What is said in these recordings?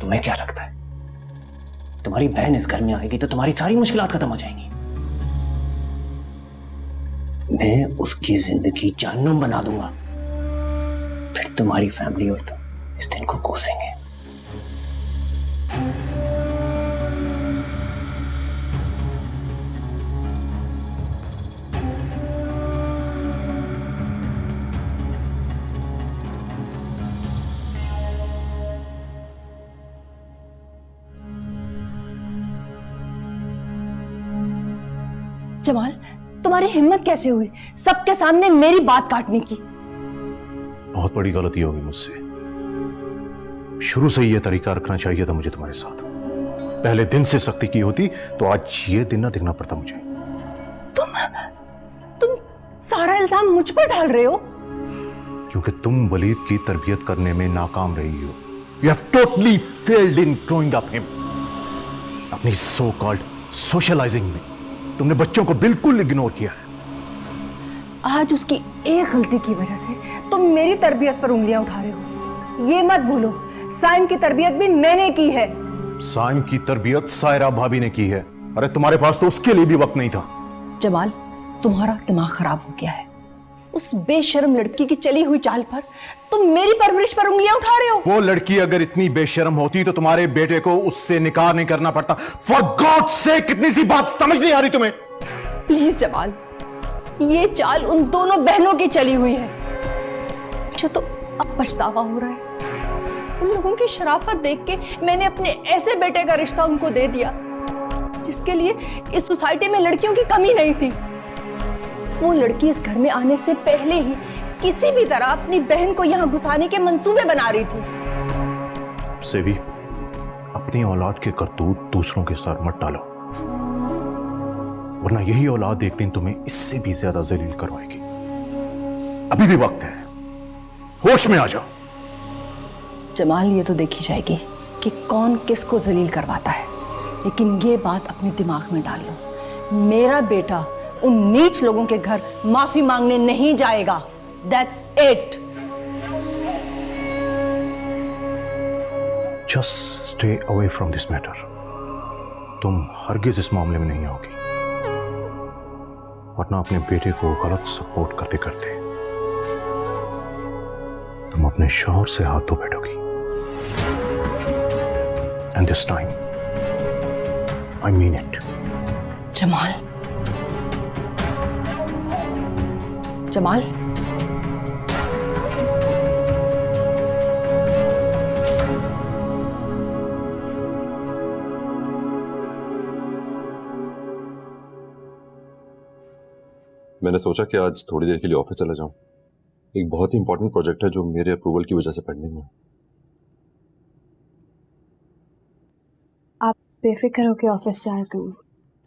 तुम्हें क्या लगता है तुम्हारी बहन इस घर में आएगी तो तुम्हारी सारी मुश्किलात खत्म हो जाएंगी? मैं उसकी जिंदगी जहन्नुम बना दूंगा, फिर तुम्हारी फैमिली और तुम इस दिन को कोसेंगे। जमाल, तुम्हारी हिम्मत कैसे हुई सबके सामने मेरी बात काटने की? बहुत बड़ी गलती होगी मुझसे। शुरू से यह तरीका रखना चाहिए था मुझे तुम्हारे साथ। पहले दिन से सख्ती की होती तो आज ये दिन ना दिखना पड़ता मुझे। तुम सारा इल्जाम मुझ पर डाल रहे हो? क्योंकि तुम वलीद की तरबियत करने में नाकाम रही हो। You have totally failed in growing up him. अपनी so called socializing में तुमने बच्चों को बिल्कुल इग्नोर किया है। आज उसकी एक गलती की वजह से तुम मेरी तरबियत पर उंगलियां उठा रहे हो। ये मत भूलो, साइम की तरबियत भी मैंने की है। साइम की तरबियत सायरा भाभी ने की है। अरे तुम्हारे पास तो उसके लिए भी वक्त नहीं था। जमाल, तुम्हारा दिमाग खराब हो गया है। उस बेशर्म लड़की की चली हुई चाल पर तुम मेरी परवरिश पर उंगलियां उठा रहे हो। वो लड़की अगर इतनी बेशर्म होती तो तुम्हारे बेटे को उससे निकाह नहीं करना पड़ता। फॉर गॉड से कितनी सी बात समझ नहीं आ रही तुम्हें? प्लीज जमाल, ये चाल उन दोनों बहनों की चली हुई है। मुझे तो अब पछतावा हो रहा है। उन लोगों की शराफत देख के मैंने अपने ऐसे बेटे का रिश्ता उनको दे दिया जिसके लिए इस सोसाइटी में लड़कियों की कमी नहीं थी। वो लड़की इस घर में आने से पहले ही किसी भी तरह अपनी बहन को यहां घुसाने के मंसूबे बना रही थी। सेवी, अपनी औलाद के करतूत दूसरों के सर मत डालो, वरना यही औलाद एक दिन तुम्हें इससे भी ज्यादा जलील करवाएगी। अभी भी वक्त है, होश में आ जाओ। जमाल, ये तो देखी जाएगी कि कौन किसको जलील करवाता है, लेकिन ये बात अपने दिमाग में डाल लो, मेरा बेटा उन नीच लोगों के घर माफी मांगने नहीं जाएगा। That's it. Just stay away from this matter. तुम हरगिज इस मामले में नहीं आओगी, वरना अपने बेटे को गलत सपोर्ट करते करते तुम अपने शौहर से हाथ धो बैठोगी। And this time, I mean it. Jamal, Jamal, मैंने सोचा कि आज थोड़ी देर के लिए ऑफिस चला जाऊं। एक बहुत ही इंपॉर्टेंट प्रोजेक्ट है जो मेरे अप्रूवल की वजह से पेंडिंग है। आप बेफिक्र होकर ऑफिस जाया करें,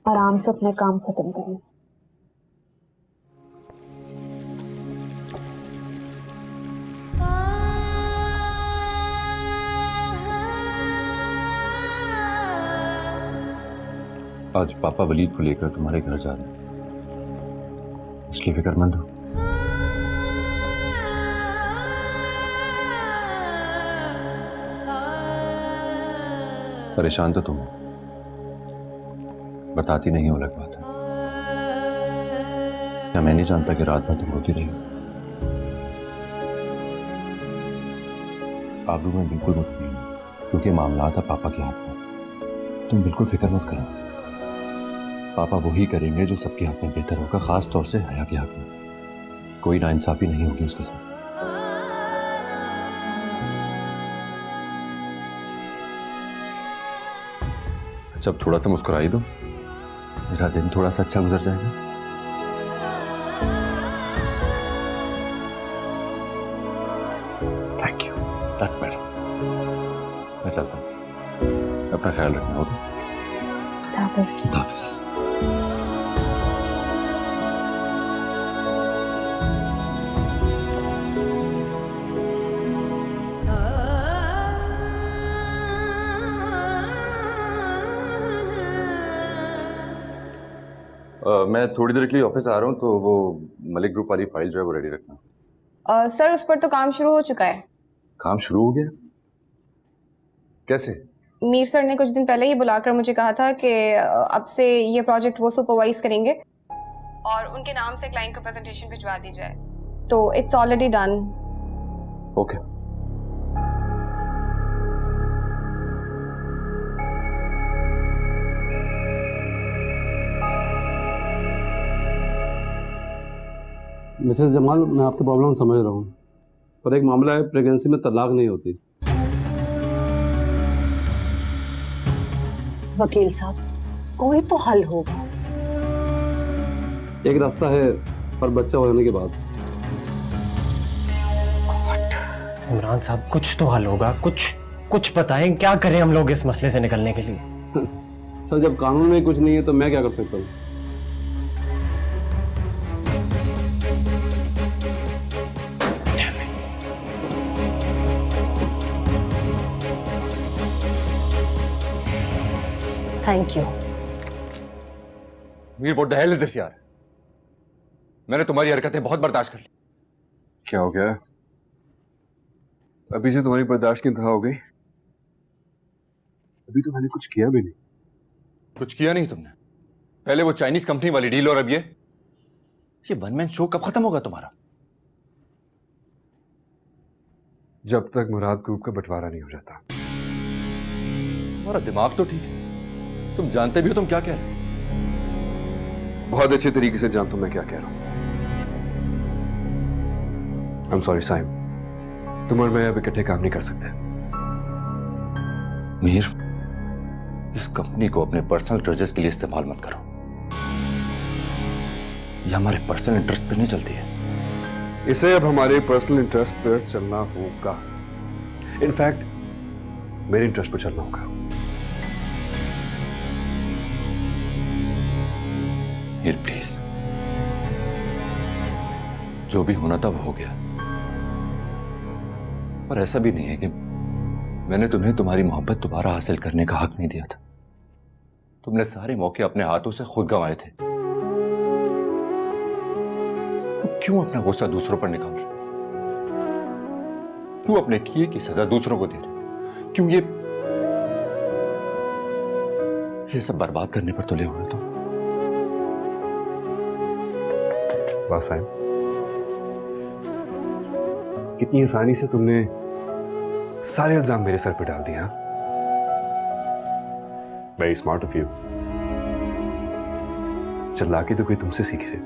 आराम से अपने काम खत्म करें। आज पापा वलीद को लेकर तुम्हारे घर जा रहे हैं, इसलिए फिक्रमंद हो। परेशान तो तुम हो, बताती नहीं हो, अलग बात है। क्या मैं नहीं जानता कि रात भर तुम रोती रही हो? आबरू में बिल्कुल मत पीना, क्योंकि मामला था पापा के हाथ में। तुम बिल्कुल फिक्र मत करो, पापा वही करेंगे जो सबके हाथ में बेहतर होगा, खास तौर से हया के हाथ में। कोई नाइंसाफी नहीं होगी उसके साथ। अच्छा, अब थोड़ा सा मुस्कुराई दो, मेरा दिन थोड़ा सा अच्छा गुजर जाएगा। Thank you, that's better. मैं चलता हूँ, अपना ख्याल रखना होगा। हाफिज। हाफिज। मैं थोड़ी देर के लिए ऑफिस आ रहा हूँ, तो वो मलिक ग्रुप वाली फाइल जो है वो रेडी रखना। सर, उस पर तो काम शुरू हो चुका है। काम शुरू हो गया? कैसे? मीर सर ने कुछ दिन पहले ही बुलाकर मुझे कहा था कि अब से ये प्रोजेक्ट वो सुपरवाइज करेंगे और उनके नाम से क्लाइंट को प्रेजेंटेशन भिजवा दी जाए। तो it's already done. Okay. Mrs Jamal, मैं आपकी प्रॉब्लम समझ रहा हूँ, पर एक मामला है, प्रेगनेंसी में तलाक नहीं होती। वकील साहब, कोई तो हल होगा। एक रास्ता है, पर बच्चा होने के बाद। इमरान साहब, कुछ तो हल होगा, कुछ बताएं, क्या करें हम लोग इस मसले से निकलने के लिए? सर, जब कानून में कुछ नहीं है तो मैं क्या कर सकता हूँ? Thank you. Mir, what the hell is this यार? मैंने तुम्हारी हरकतें बहुत बर्दाश्त कर ली। क्या हो गया? अभी से तुम्हारी बर्दाश्त की इंतहा हो गई? अभी तो मैंने कुछ किया भी नहीं। कुछ किया नहीं तुमने? पहले वो चाइनीज कंपनी वाली डील और अब ये वन मैन शो कब खत्म होगा तुम्हारा? जब तक मुराद ग्रुप का बंटवारा नहीं हो जाता। तुम्हारा दिमाग तो ठीक है, तुम जानते भी हो तुम क्या कह रहे हो। बहुत अच्छे तरीके से जानता हूं मैं क्या कह रहा हूं। आई एम सॉरी साइम, तुम और मैं अब इकट्ठे काम नहीं कर सकते। मीर, इस कंपनी को अपने पर्सनल ट्रेजर्स के लिए इस्तेमाल मत करो। यह हमारे पर्सनल इंटरेस्ट पे नहीं चलती है। इसे अब हमारे पर्सनल इंटरेस्ट पर चलना होगा। इनफैक्ट मेरे इंटरेस्ट पर चलना होगा। मीर प्लीज, जो भी होना था वो हो गया, पर ऐसा भी नहीं है कि मैंने तुम्हें तुम्हारी मोहब्बत दोबारा हासिल करने का हक नहीं दिया था। तुमने सारे मौके अपने हाथों से खुद गंवाए थे। तो क्यों अपना गुस्सा दूसरों पर निकाल रहे? क्यों अपने किए की सजा दूसरों को दे रहे? क्यों ये सब बर्बाद करने पर तुले हुए तुम? बस साइम, कितनी आसानी से तुमने सारे इल्जाम मेरे सर पे डाल दिया। Very smart of you. चालाकी तो कोई तुमसे सीखे।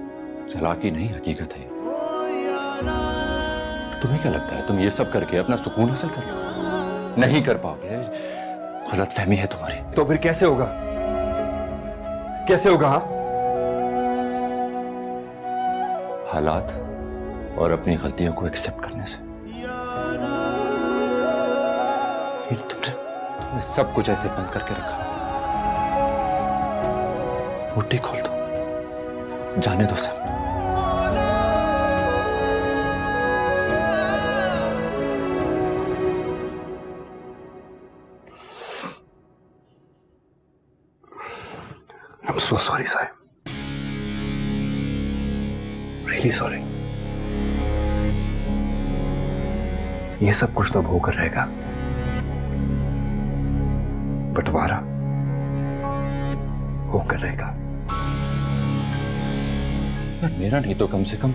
चालाकी नहीं, हकीकत है। तुम्हें क्या लगता है तुम ये सब करके अपना सुकून हासिल कर लो? नहीं कर पाओगे, गलतफहमी है तुम्हारी। तो फिर कैसे होगा? कैसे होगा? हाँ, हालात और अपनी गलतियों को एक्सेप्ट करने से। तुमने सब कुछ ऐसे बंद करके रखा। मुट्ठी खोल दो, जाने दो सब। I'm so sorry, Sahib. Really sorry। ये सब कुछ तो अब होकर रहेगा। बंटवारा होकर रहेगा। मेरा नहीं तो कम से कम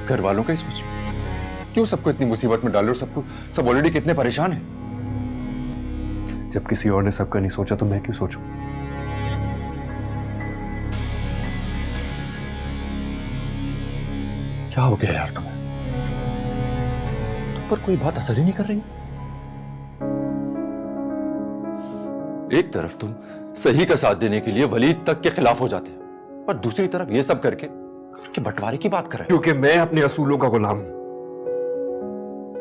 घर वालों का ही सोचो। क्यों सबको इतनी मुसीबत में डाल रहे हो? सब ऑलरेडी कितने परेशान हैं। जब किसी और ने सबका नहीं सोचा तो मैं क्यों सोचूं? क्या हो गया यार तुम्हें? तुम पर कोई बात असर ही नहीं कर रही। एक तरफ तुम सही का साथ देने के लिए वलीद तक के खिलाफ हो जाते हो, पर दूसरी तरफ ये सब करके बंटवारे की बात कर रहे हो। क्योंकि मैं अपने असूलों का गुलाम हूं,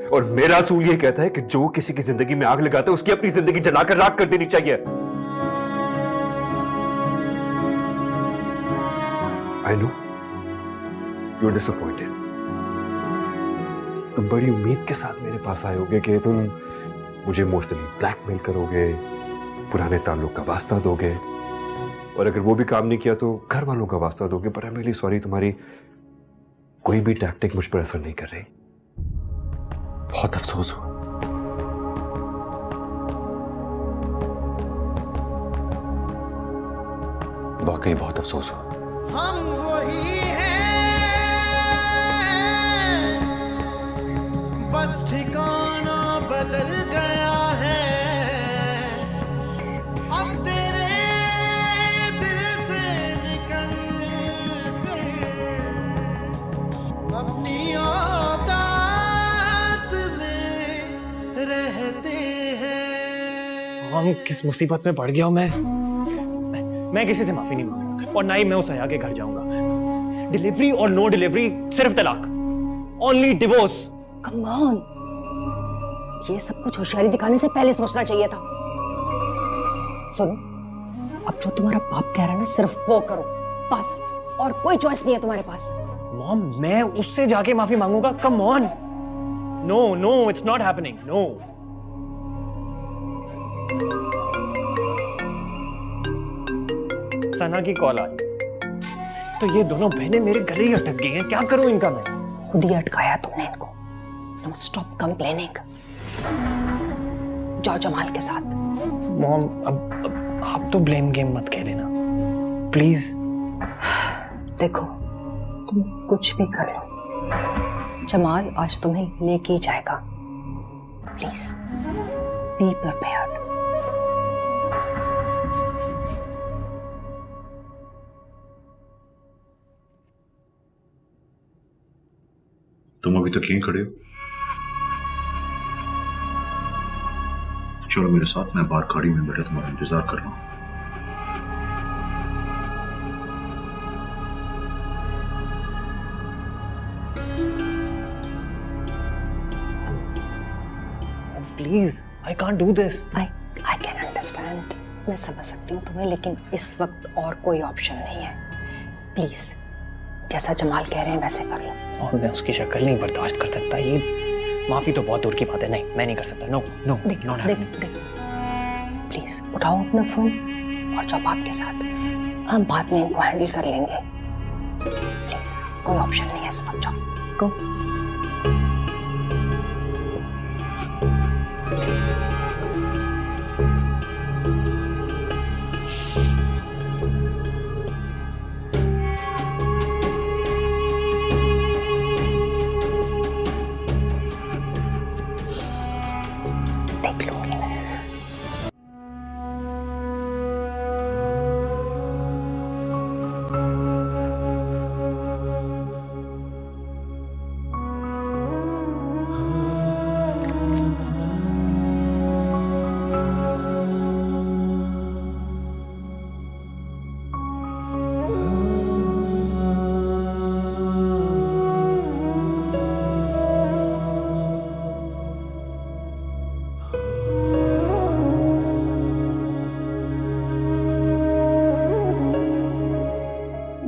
और मेरा असूल ये कहता है कि जो किसी की जिंदगी में आग लगाता है उसकी अपनी जिंदगी जलाकर राख कर देनी चाहिए। I know you are disappointed. तुम बड़ी उम्मीद के साथ मेरे पास आए होगे कि तुम मुझे इमोशनली ब्लैकमेल करोगे, पुराने ताल्लुक का वास्ता दोगे, और अगर वो भी काम नहीं किया तो घर वालों का वास्ता दोगे। पर आई एम रियली सॉरी, तुम्हारी कोई भी टैक्टिक मुझ पर असर नहीं कर रही। बहुत अफसोस हुआ। वाकई बहुत अफसोस हुआ। हम वही हैं, बस ठिकाना बदल गया है। अब तेरे दिल से निकल कर अपनी औकात में रहते हैं। हम किस मुसीबत में पड़ गया हूं मैं किसी से माफी नहीं मांगूंगा और ना ही मैं उस हया के घर जाऊंगा। डिलीवरी और नो डिलीवरी, सिर्फ तलाक, ओनली डिवोर्स। कम ऑन, ये सब कुछ होशियारी दिखाने से पहले सोचना चाहिए था। सुनो, अब जो तुम्हारा बाप कह रहा है ना, सिर्फ वो करो बस, और कोई चॉइस नहीं है तुम्हारे पास। मॉम, मैं उससे जाके माफी मांगूंगा? Come on, no no, it's not happening, no. Sana की कॉल आई तो ये दोनों बहनें मेरे गले ही अटक गई हैं। क्या करूं इनका मैं? खुद ही अटकाया तुमने इनको। No stop complaining. जाओ जमाल के साथ। मॉम, अब आप तो ब्लेम गेम मत खेले ना, प्लीज। देखो, तुम कुछ भी कर लो, जमाल आज तुम्हें लेके ही जाएगा। Please be prepared. तुम अभी तक यहीं खड़े हो? चलो मेरे साथ, मैं बाहर गाड़ी में बैठा तुम्हारा इंतजार कर रहा हूं। Please, I can't do this. I can understand, मैं समझ सकती हूँ तुम्हें, लेकिन इस वक्त और कोई ऑप्शन नहीं है। प्लीज, जैसा जमाल कह रहे हैं वैसे कर लो। और मैं उसकी शक्ल नहीं बर्दाश्त कर सकता। ये माफी तो बहुत दूर की बात है। नहीं, मैं नहीं कर सकता। नो नो, देख नॉट देख हैपनिंग। देख, प्लीज उठाओ अपना फोन और जाओ बाप के साथ। हम बाद में इनको हैंडल कर लेंगे। प्लीज, कोई ऑप्शन नहीं है इस वक्त। जाओ, गो। देख लूंगी मैं।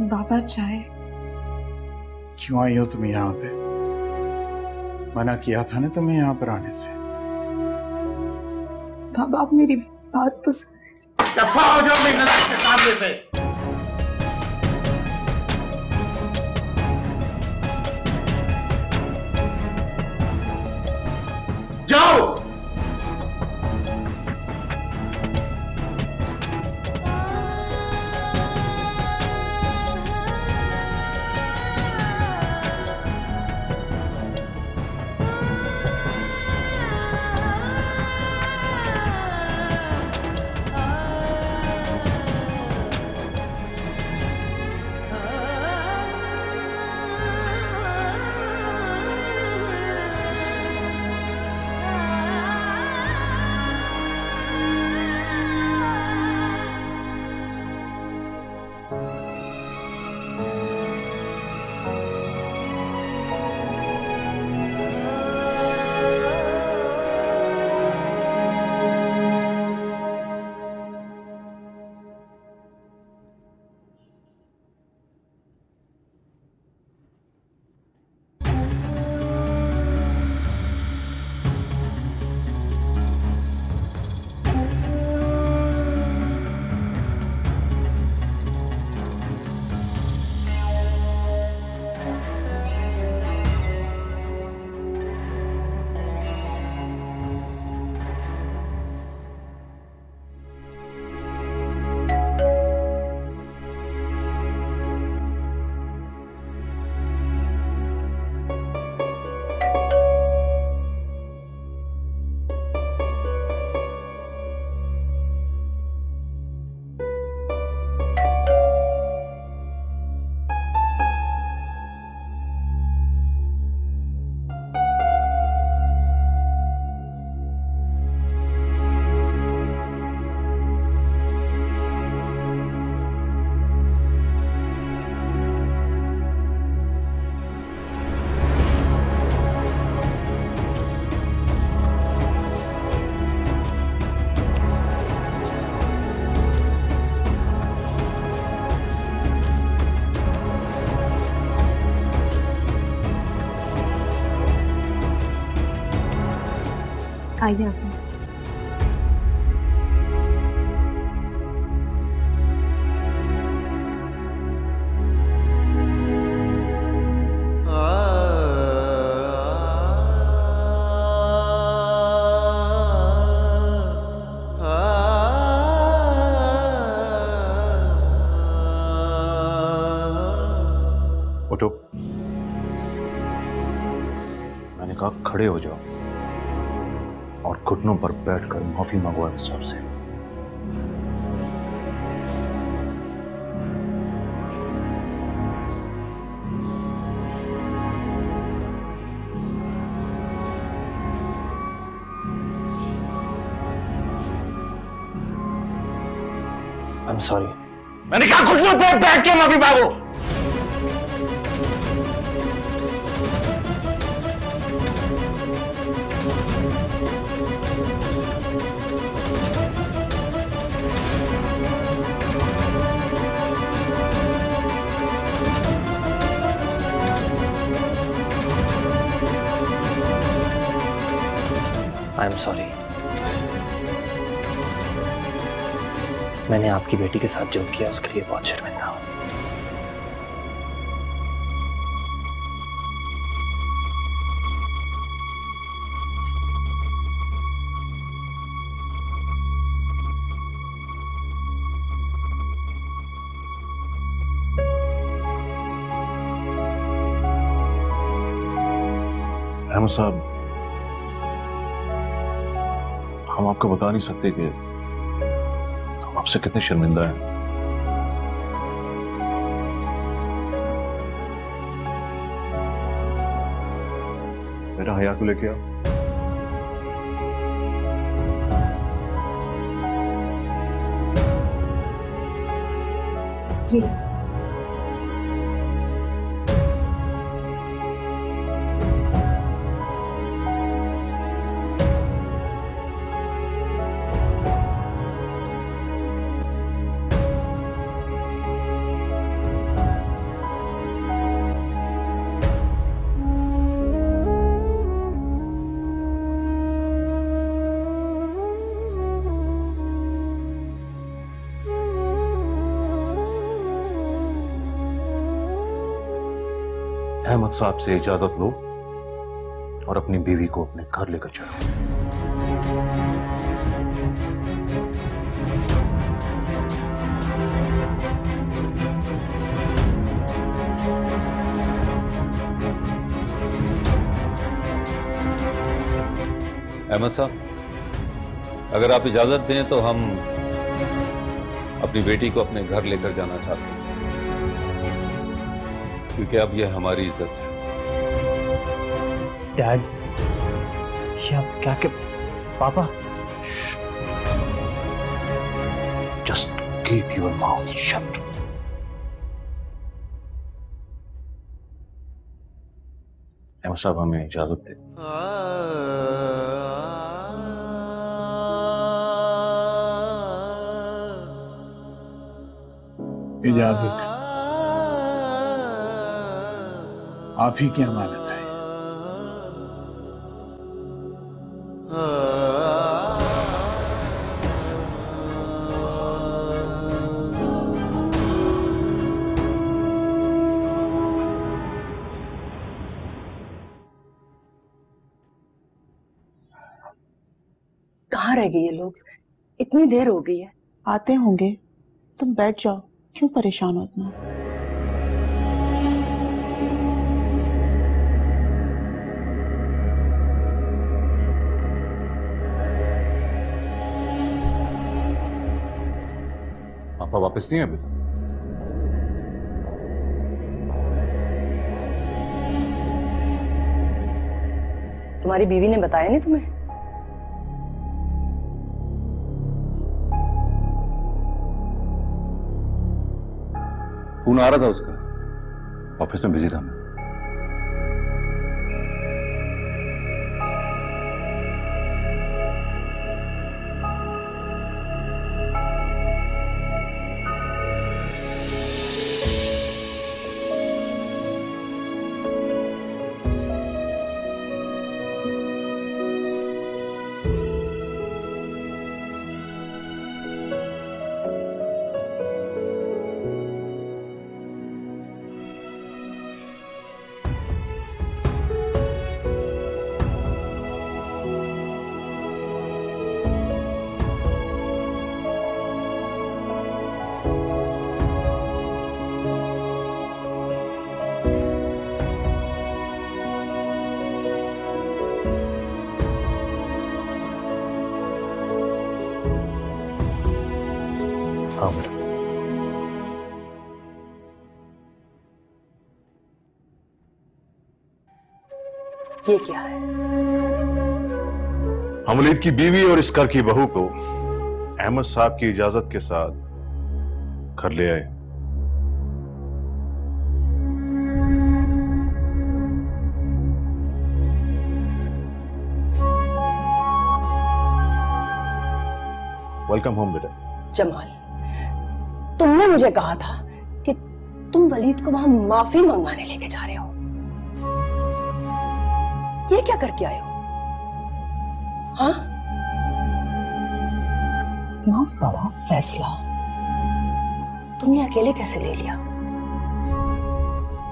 बाबा चाय। क्यों आई हो तुम यहाँ पे? मना किया था ना तुम्हें यहाँ पर आने से। बाबा आप मेरी बात तो दफा हो जाओ मेरे नजर के सामने से। जाओ। आइए आप। उठो। मैंने कहा खड़े हो जाओ और घुटनों पर बैठकर माफी मांगो अहमद साहब से। I'm sorry. मैंने कहा घुटनों पर बैठ के माफी मांगो। I'm sorry. मैंने आपकी बेटी के साथ जो किया उसके लिए बहुत शर्मिंदा हूं। अहमद साहब, हम आपको बता नहीं सकते कि हम आपसे कितने शर्मिंदा हैं। मेरा हया को लेके आओ। जी। अहमद साहब से इजाजत लो और अपनी बीवी को अपने घर लेकर चलो। अहमद साहब, अगर आप इजाजत दें तो हम अपनी बेटी को अपने घर लेकर जाना चाहते हैं, क्योंकि अब यह हमारी इज्जत है। डैड, ये आप क्या के पापा? Just keep your mouth shut. Ahmad साहब, हमें इजाजत दे। इजाजत आप ही की अमानत है। कहाँ रह गए ये लोग? इतनी देर हो गई है। आते होंगे, तुम बैठ जाओ, क्यों परेशान हो इतना? पापा वापस नहीं है अभी तक? तुम्हारी बीवी ने बताया नहीं तुम्हें? फोन आ रहा था उसका, ऑफिस में बिजी था मैं। हाँ बेटा। ये क्या है? हम वलीद की बीवी और इस घर की बहू को अहमद साहब की इजाजत के साथ घर ले आए। वेलकम होम बेटा। जमाल, तुमने मुझे कहा था कि तुम वलीद को वहां माफी मंगवाने लेके जा रहे हो। ये क्या करके आए हो? हाँ, इतना बड़ा फैसला तुमने अकेले कैसे ले लिया?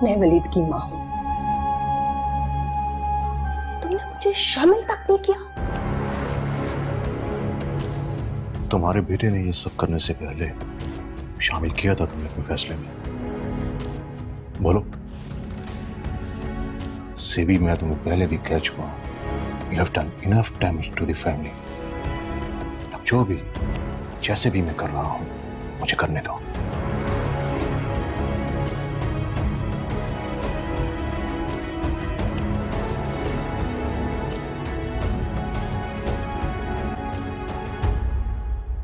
मैं वलीद की मां हूं, तुमने मुझे शामिल तक नहीं किया। तुम्हारे बेटे ने ये सब करने से पहले शामिल किया था तुमने अपने फैसले में। बोलो। सेबी मैं तुम्हें पहले भी कह चुका हूं, you have done enough damage to the family. अब जो भी जैसे भी मैं कर रहा हूं मुझे करने दो।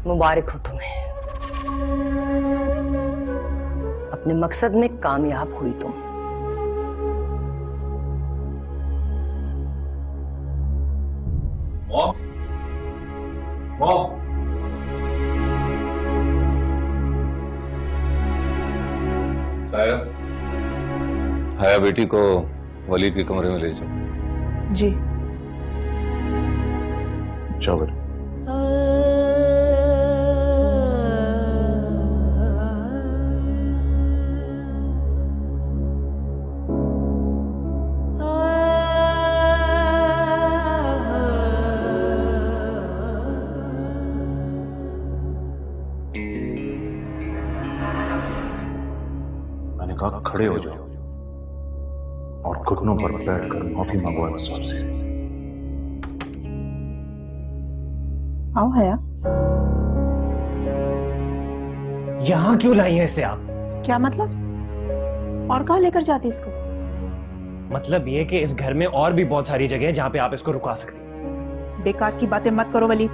मुबारक हो तुम्हें, अपने मकसद में कामयाब हुई तुम। हया बेटी को वलीद के कमरे में ले जाओ। जी। जाओ बेटा। मैंने कहा खड़े हो जाओ और घुटनों पर बैठकर माफी मंगवाओ बस आपसे। आओ हया। यहां क्यों लाई हैं इसे आप? क्या मतलब? और कहाँ लेकर जाती इसको? मतलब ये कि इस घर में और भी बहुत सारी जगह है जहां पे आप इसको रुका सकती हैं। बेकार की बातें मत करो वलीद,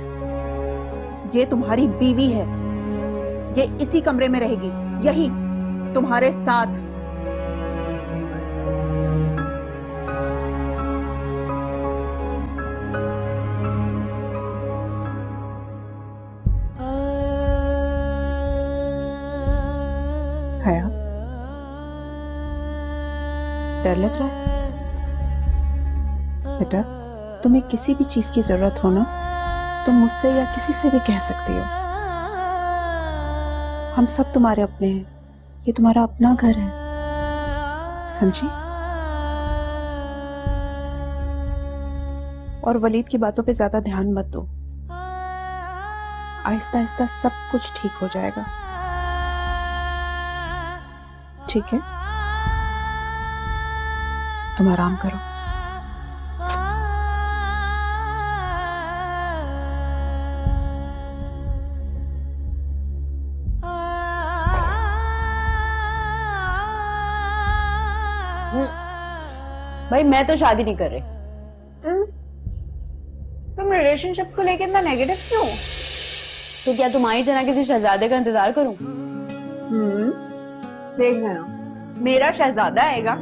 ये तुम्हारी बीवी है, ये इसी कमरे में रहेगी, यही तुम्हारे साथ। हया, डर लग रहा है? बेटा, तुम्हें किसी भी चीज की जरूरत हो ना, तुम मुझसे या किसी से भी कह सकती हो। हम सब तुम्हारे अपने हैं, ये तुम्हारा अपना घर है, समझी? और वलीद की बातों पे ज्यादा ध्यान मत दो, आहिस्ता आहिस्ता सब कुछ ठीक हो जाएगा, ठीक है? तुम आराम करो। भाई मैं तो शादी नहीं कर रही। तुम रिलेशनशिप्स को लेकर इतना नेगेटिव क्यों? तो क्या तुम्हारी तरह किसी शहजादे का इंतजार करूं? देख लेना, मेरा शहजादा आएगा,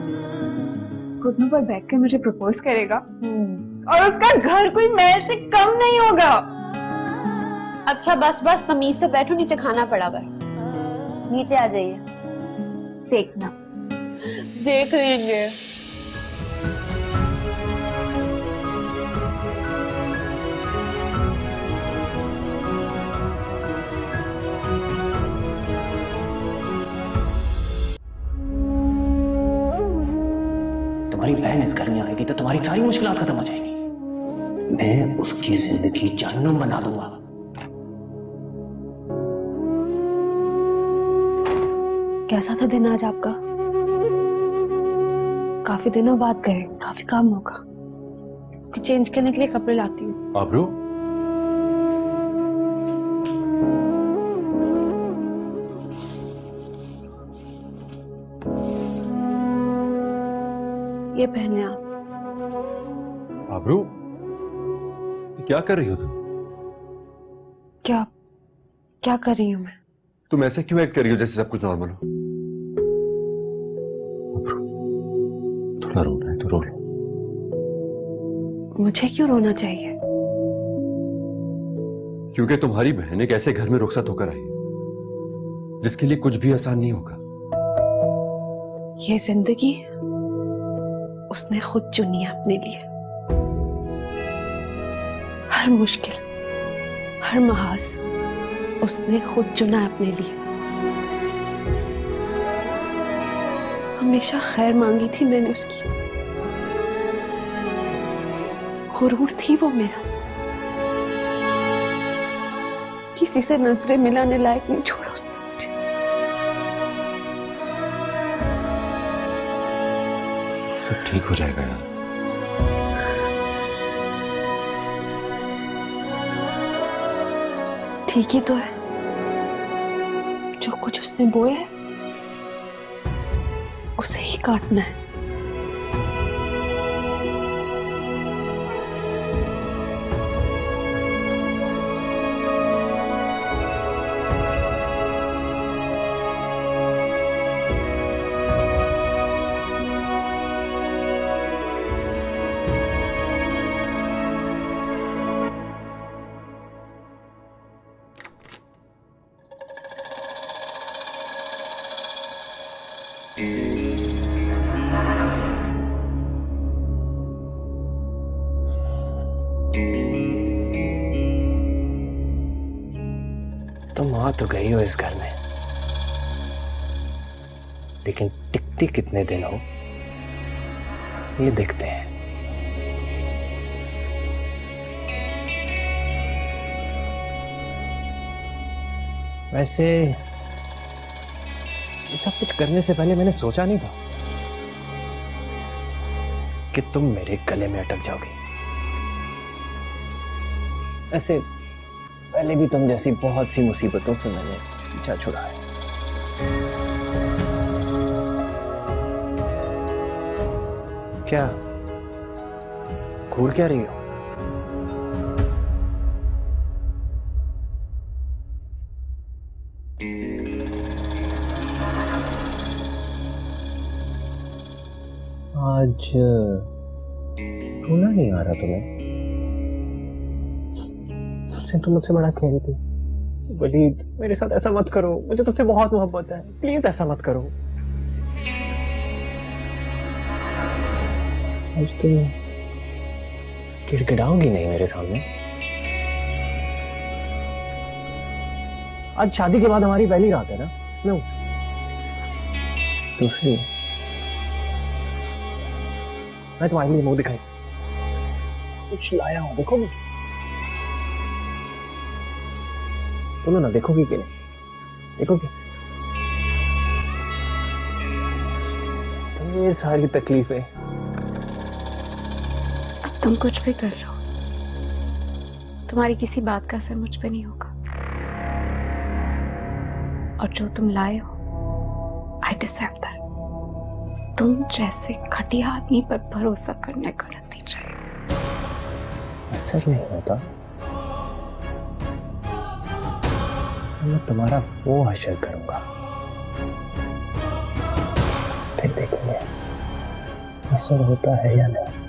घुटनों पर बैठ कर मुझे प्रपोज करेगा और उसका घर कोई महल से कम नहीं होगा। अच्छा बस बस, तमीज से बैठो, नीचे खाना पड़ा है, नीचे आ जाइए। देखना, देख लेंगे। तुम्हारी बहन इस घर में आएगी तो तुम्हारी सारी मुश्किलात खत्म हो जाएंगी। मैं उसकी जिंदगी जहन्नुम बना दूंगा। कैसा था दिन आज आपका? काफी दिनों बाद गए, काफी काम होगा। चेंज करने के लिए कपड़े लाती हूँ। आबरू, ये पहने आप। आबरू, क्या कर रही हो तुम? क्या क्या कर रही हूँ मैं? तुम ऐसे क्यों एक्ट कर रही हो जैसे सब कुछ नॉर्मल हो? आबरू, थोड़ा रोना है तो रो लो। मुझे क्यों रोना चाहिए? क्योंकि तुम्हारी बहन एक ऐसे घर में रुखसत होकर आई है जिसके लिए कुछ भी आसान नहीं होगा। ये जिंदगी उसने खुद चुनी है अपने लिए। हर मुश्किल, हर महाज उसने खुद चुना है अपने लिए। हमेशा खैर मांगी थी मैंने उसकी। गुरूर थी वो मेरा। किसी से नजरें मिलाने लायक नहीं छोड़ा उसने मुझे। सब ठीक हो जाएगा यार। ठीक ही तो है। जो कुछ उसने बोया है उसे ही काटना है। तुम आ तो गई हो इस घर में, लेकिन टिकती कितने दिन हो ये देखते हैं। वैसे ये सब कुछ करने से पहले मैंने सोचा नहीं था कि तुम मेरे गले में अटक जाओगी। ऐसे पहले भी तुम जैसी बहुत सी मुसीबतों से मैंने पीछा छुड़ाया। क्या घूर क्या रही हो? आज रोना नहीं आ रहा तुम्हें? तुम मुझसे बड़ा कह रही थी वलीद, मेरे साथ ऐसा मत करो, मुझे तुमसे बहुत मोहब्बत है, प्लीज ऐसा मत करो। आज तुम गिड़गिड़ाओगी नहीं मेरे सामने? आज शादी के बाद हमारी पहली रात है ना? नो, दूसरी। मैं तुम्हारे लिए मुंह दिखाई कुछ लाया हूं, देखोगी? तुम ना देखोगी कि नहीं? देखोगे? ढेर सारी तकलीफें। अब तुम कुछ भी कर लो, तुम्हारी किसी बात का असर मुझ पे नहीं होगा। और जो तुम लाए हो, आई डिजर्व दैट। तुम जैसे घटिया आदमी पर भरोसा करने का नतीजा है। असर नहीं होता। मैं तुम्हारा वो हशर करूंगा, फिर देखेंगे असर होता है या नहीं।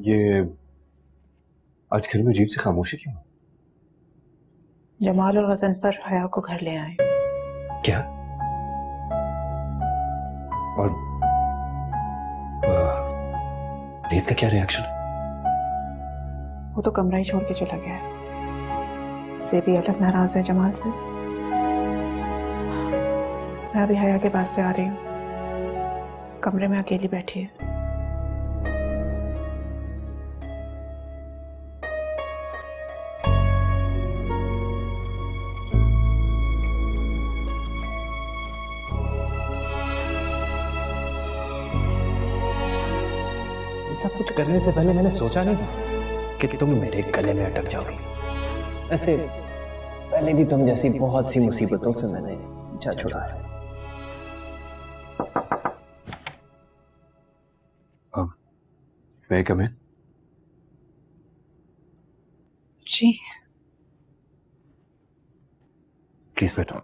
ये आज घर में अजीब सी खामोशी क्यों? जमाल और गजनफर हया को घर ले आए। क्या? और वलीद का क्या रिएक्शन है? वो तो कमरा ही छोड़ के चला गया है। इससे भी अलग नाराज है जमाल से। मैं अभी हया के पास से आ रही हूँ, कमरे में अकेली बैठी है। सब कुछ करने से पहले मैंने सोचा नहीं था कि तुम मेरे गले में अटक जाओगी। ऐसे पहले भी तुम जैसी बहुत सी मुसीबतों से मैंने जा छुड़ाया। मैं कम है? जी प्लीज बैठो।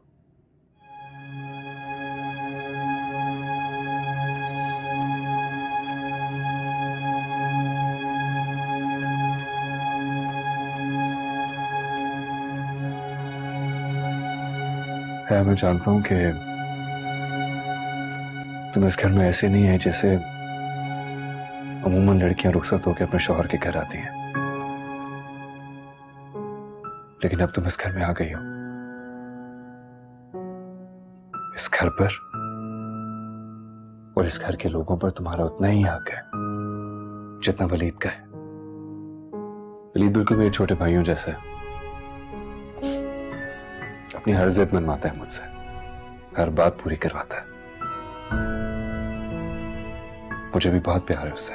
मैं जानता हूं कि तुम इस घर में ऐसे नहीं है जैसे अमूमन लड़कियां रुखसत होकर अपने शौहर के घर आती हैं, लेकिन अब तुम इस घर में आ गई हो। इस घर पर और इस घर के लोगों पर तुम्हारा उतना ही हक है जितना वलीद का है। वलीद बिल्कुल मेरे छोटे भाइयों जैसा है, अपनी हर जिद मनवाता है मुझसे, हर बात पूरी करवाता है। मुझे भी बहुत प्यार है उससे,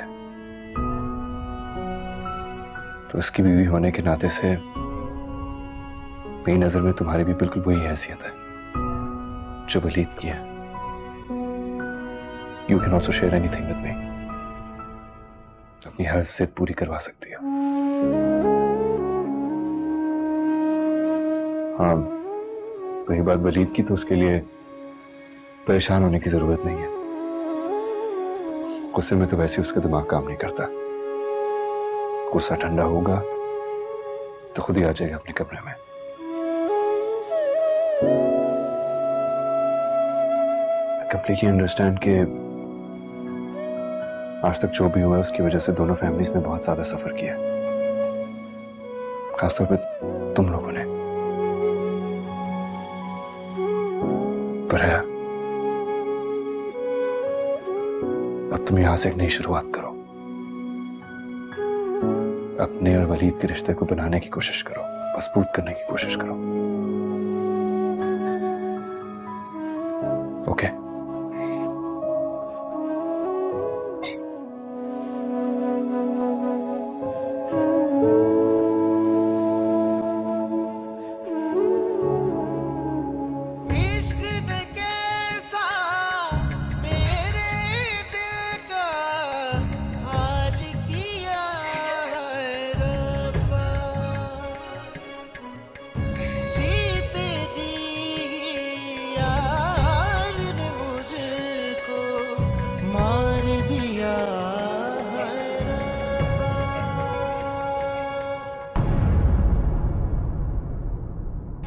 तो उसकी बीवी होने के नाते से मेरी नजर में तुम्हारी भी बिल्कुल वही हैसियत है जो वलीद की है। You can also share anything with me, अपनी हर जिद पूरी करवा सकती हो। हाँ, रही बात वलीद की, तो उसके लिए परेशान होने की जरूरत नहीं है। गुस्से में तो वैसे उसका दिमाग काम नहीं करता। गुस्सा ठंडा होगा तो खुद ही आ जाएगा अपने कमरे में। आई कंप्लीटली अंडरस्टैंड कि आज तक जो भी हुआ उसकी वजह से दोनों फैमिलीज ने बहुत ज्यादा सफर किया, खासतौर पे तुम लोगों ने। पर है, अब तुम यहां से एक नई शुरुआत करो। अपने और वलीद के रिश्ते को बनाने की कोशिश करो, मजबूत करने की कोशिश करो। ओके?